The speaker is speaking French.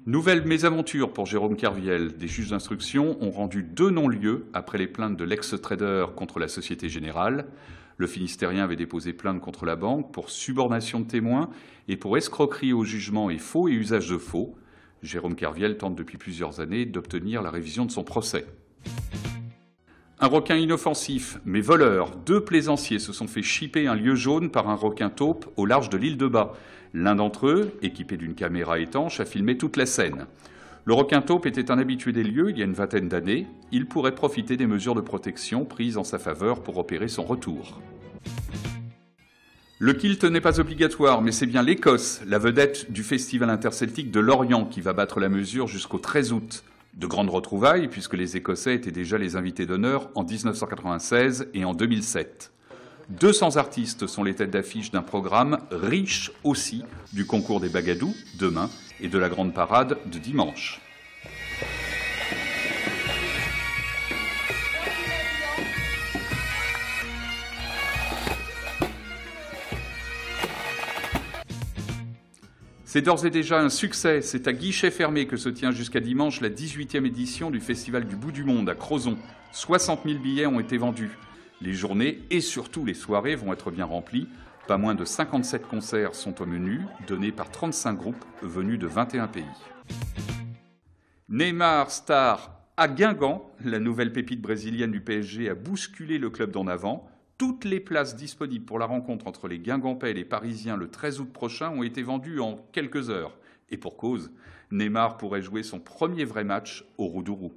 Nouvelle mésaventure pour Jérôme Kerviel. Des juges d'instruction ont rendu 2 non-lieux après les plaintes de l'ex-trader contre la Société Générale. Le Finistérien avait déposé plainte contre la banque pour subornation de témoins et pour escroquerie au jugement et faux et usage de faux. Jérôme Kerviel tente depuis plusieurs années d'obtenir la révision de son procès. Un requin inoffensif, mais voleur. 2 plaisanciers se sont fait chipper un lieu jaune par un requin taupe au large de l'île de Bas. L'un d'entre eux, équipé d'une caméra étanche, a filmé toute la scène. Le requin taupe était un habitué des lieux il y a une vingtaine d'années. Il pourrait profiter des mesures de protection prises en sa faveur pour opérer son retour. Le kilt n'est pas obligatoire, mais c'est bien l'Écosse, la vedette du Festival interceltique de Lorient, qui va battre la mesure jusqu'au 13 août. De grandes retrouvailles, puisque les Écossais étaient déjà les invités d'honneur en 1996 et en 2007. 200 artistes sont les têtes d'affiche d'un programme riche aussi du concours des Bagadous, demain, et de la grande parade de dimanche. C'est d'ores et déjà un succès. C'est à guichet fermé que se tient jusqu'à dimanche la 18e édition du Festival du Bout du Monde à Crozon. 60 000 billets ont été vendus. Les journées et surtout les soirées vont être bien remplies. Pas moins de 57 concerts sont au menu, donnés par 35 groupes venus de 21 pays. Neymar, star à Guingamp, la nouvelle pépite brésilienne du PSG a bousculé le club d'en avant. Toutes les places disponibles pour la rencontre entre les Guingampais et les Parisiens le 13 août prochain ont été vendues en quelques heures. Et pour cause, Neymar pourrait jouer son premier vrai match au Roudourou.